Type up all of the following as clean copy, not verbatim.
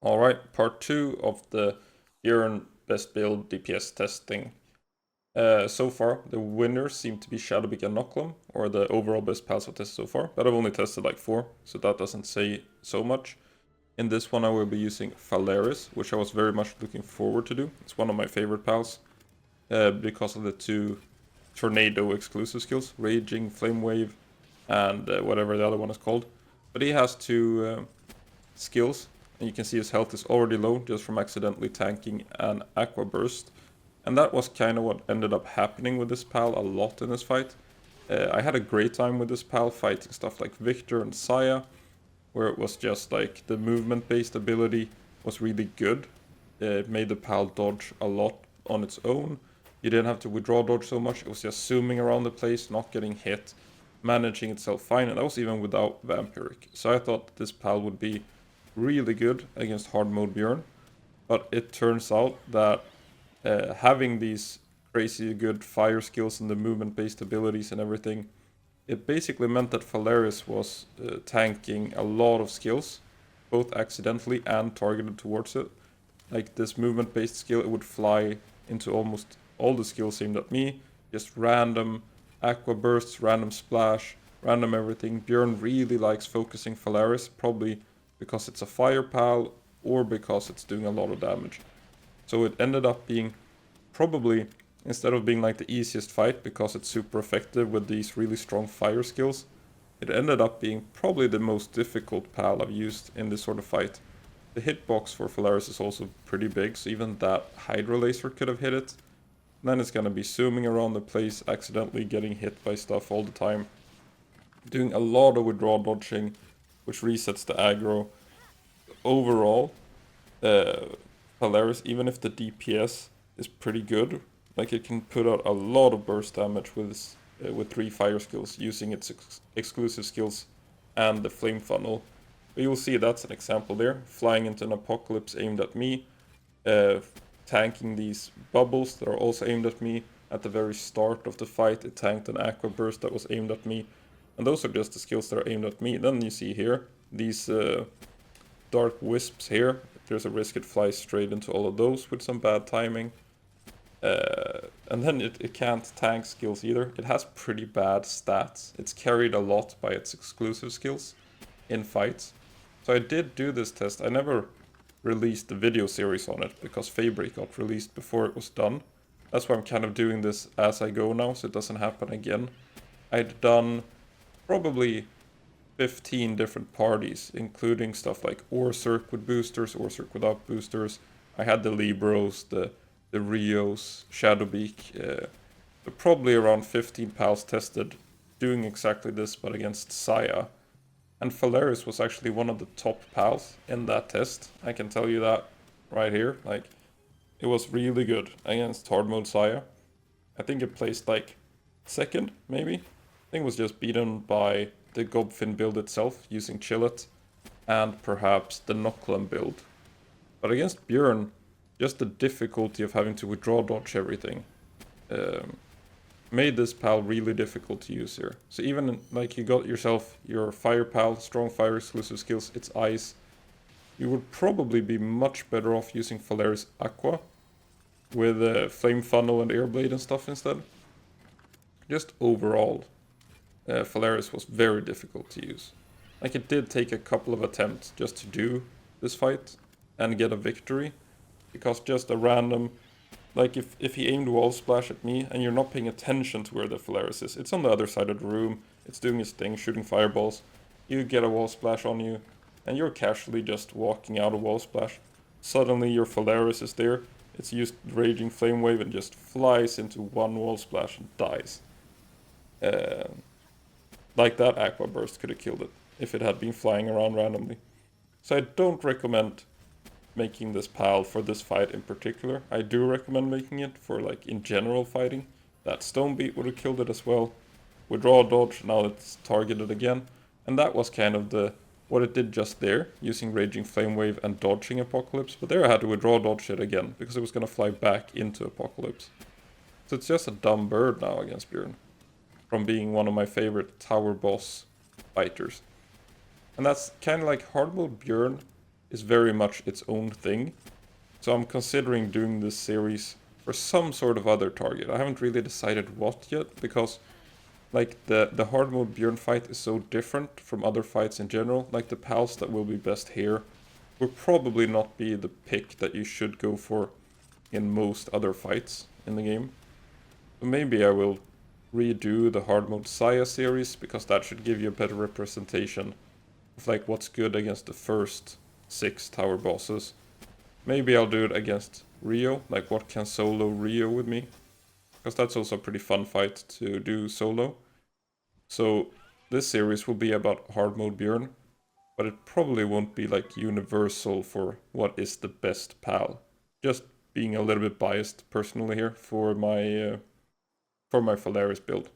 Alright, part 2 of the Bjorn Best Build DPS testing. So far, the winners seem to be Shadowbeak and Nocklum, or the overall best pals I've tested so far, but I've only tested like 4, so that doesn't say so much. In this one I will be using Faleris, which I was very much looking forward to do. It's one of my favorite pals, because of the 2 Tornado exclusive skills, Raging, Flame Wave, and whatever the other one is called. But he has 2 skills, and you can see his health is already low just from accidentally tanking an Aqua Burst. And that was kind of what ended up happening with this pal a lot in this fight. I had a great time with this pal fighting stuff like Victor and Saya, where it was just like the movement based ability was really good. It made the pal dodge a lot on its own. You didn't have to withdraw dodge so much, it was just zooming around the place, not getting hit, managing itself fine, and that was even without Vampiric. So I thought this pal would be really good against Hard Mode Bjorn, but it turns out that having these crazy good fire skills and the movement based abilities and everything, it basically meant that Faleris was tanking a lot of skills, both accidentally and targeted towards it. Like this movement based skill, it would fly into almost all the skills aimed at me, just random aqua bursts, random splash, random everything. Bjorn really likes focusing Faleris, probably because it's a fire pal or because it's doing a lot of damage. So it ended up being probably, instead of being like the easiest fight because it's super effective with these really strong fire skills, it ended up being probably the most difficult pal I've used in this sort of fight. The hitbox for Faleris is also pretty big, so even that Hydro Laser could have hit it. And then it's gonna be zooming around the place, accidentally getting hit by stuff all the time, doing a lot of withdraw dodging, which resets the aggro. Overall, Faleris, even if the DPS is pretty good, like it can put out a lot of burst damage with 3 fire skills using its exclusive skills and the flame funnel. But you'll see that's an example there, flying into an apocalypse aimed at me, tanking these bubbles that are also aimed at me. At the very start of the fight, it tanked an aqua burst that was aimed at me. And those are just the skills that are aimed at me. Then you see here, these dark wisps here. There's a risk it flies straight into all of those with some bad timing. And then it can't tank skills either. It has pretty bad stats. It's carried a lot by its exclusive skills in fights. So I did do this test. I never released the video series on it because Feybreak got released before it was done. That's why I'm kind of doing this as I go now, so it doesn't happen again. I'd done probably 15 different parties, including stuff like Orsurk with boosters, Orsurk without boosters. I had the Libros, the Rios, Shadowbeak, probably around 15 pals tested doing exactly this, but against Saya. And Faleris was actually one of the top pals in that test. I can tell you that right here. Like, it was really good against Hard Mode Saya. I think it placed like second, maybe. I think it was just beaten by the Gobfin build itself using Chillet and perhaps the Nocklum build. But against Bjorn, just the difficulty of having to withdraw dodge everything made this pal really difficult to use here. So even like you got yourself your fire pal, strong fire exclusive skills, it's ice, you would probably be much better off using Faleris Aqua with Flame Funnel and Airblade and stuff instead. Just overall, Faleris was very difficult to use. Like it did take a couple of attempts just to do this fight and get a victory, because just a random, like if he aimed wall splash at me and you're not paying attention to where the Faleris is, it's on the other side of the room, it's doing its thing, shooting fireballs, you get a wall splash on you, and you're casually just walking out of wall splash. Suddenly your Faleris is there, it's used Raging Flame Wave and just flies into one wall splash and dies. Like that Aqua Burst could have killed it if it had been flying around randomly. So I don't recommend making this pal for this fight in particular. I do recommend making it for like in general fighting. That Stone Beat would have killed it as well. Withdraw dodge, now it's targeted again. And that was kind of what it did just there, using Raging Flame Wave and dodging Apocalypse. But there I had to withdraw dodge it again, because it was going to fly back into Apocalypse. So it's just a dumb bird now against Bjorn, from being one of my favorite tower boss fighters. And that's kind of like Hard Mode Bjorn is very much its own thing. So I'm considering doing this series for some sort of other target. I haven't really decided what yet, because like the hard mode Bjorn fight is so different from other fights in general. Like the pals that will be best here will probably not be the pick that you should go for in most other fights in the game. So maybe I will redo the hard mode Saya series, because that should give you a better representation of like what's good against the first 6 tower bosses. Maybe I'll do it against Rio, like what can solo Rio with me, because that's also a pretty fun fight to do solo. So this series will be about hard mode Bjorn, but it probably won't be like universal for what is the best pal. Just being a little bit biased personally here for my Faleris build,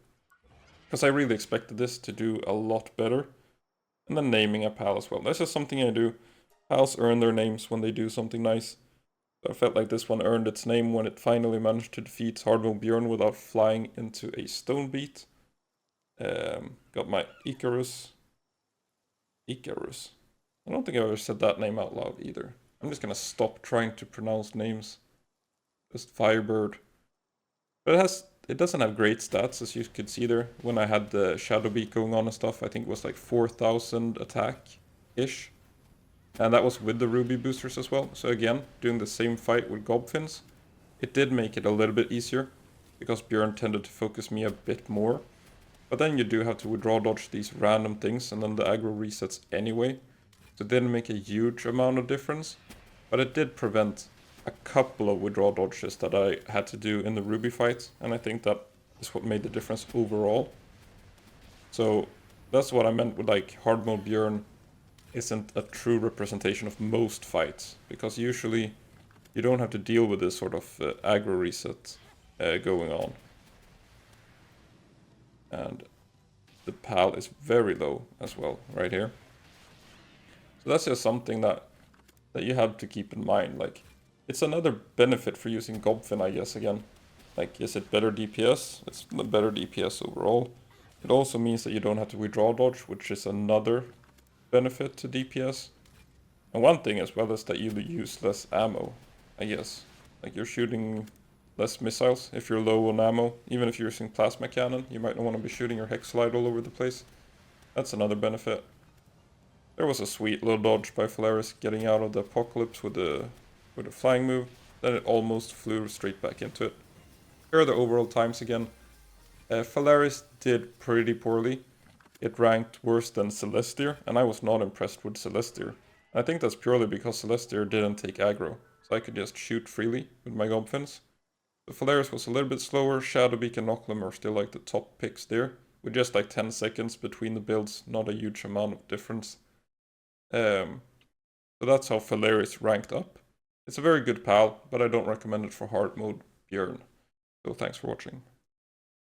because I really expected this to do a lot better. And then naming a pal as well. That's just something I do. Pals earn their names when they do something nice. So I felt like this one earned its name when it finally managed to defeat Hard Mode Bjorn without flying into a stone beat. Got my Icarus. Icarus. I don't think I've ever said that name out loud either. I'm just gonna stop trying to pronounce names. Just Firebird. But it doesn't have great stats, as you could see there. When I had the Shadow Beat going on and stuff, I think it was like 4,000 attack-ish. And that was with the Ruby boosters as well. So again, doing the same fight with Gobfins, it did make it a little bit easier, because Bjorn tended to focus me a bit more. But then you do have to withdraw dodge these random things, and then the aggro resets anyway. So it didn't make a huge amount of difference, but it did prevent a couple of withdraw dodges that I had to do in the Ruby fight, and I think that is what made the difference overall. So that's what I meant with like hard mode Bjorn isn't a true representation of most fights, because usually you don't have to deal with this sort of aggro reset going on. And the PAL is very low as well, right here. So that's just something that you have to keep in mind. Like, it's another benefit for using Gobfin, I guess, again. Like, is it better DPS? It's better DPS overall. It also means that you don't have to withdraw dodge, which is another benefit to DPS. And one thing as well is that you use less ammo, I guess. Like, you're shooting less missiles if you're low on ammo. Even if you're using plasma cannon, you might not want to be shooting your hex slide all over the place. That's another benefit. There was a sweet little dodge by Faleris getting out of the apocalypse with a flying move. Then it almost flew straight back into it. Here are the overall times again. Faleris did pretty poorly. It ranked worse than Celestir, and I was not impressed with Celestir. I think that's purely because Celestir didn't take aggro, so I could just shoot freely with my Gobfins. The Faleris was a little bit slower. Shadowbeak and Noclum are still like the top picks there, with just like 10 seconds between the builds, not a huge amount of difference. So that's how Faleris ranked up. It's a very good pal, but I don't recommend it for hard mode Bjorn. So thanks for watching.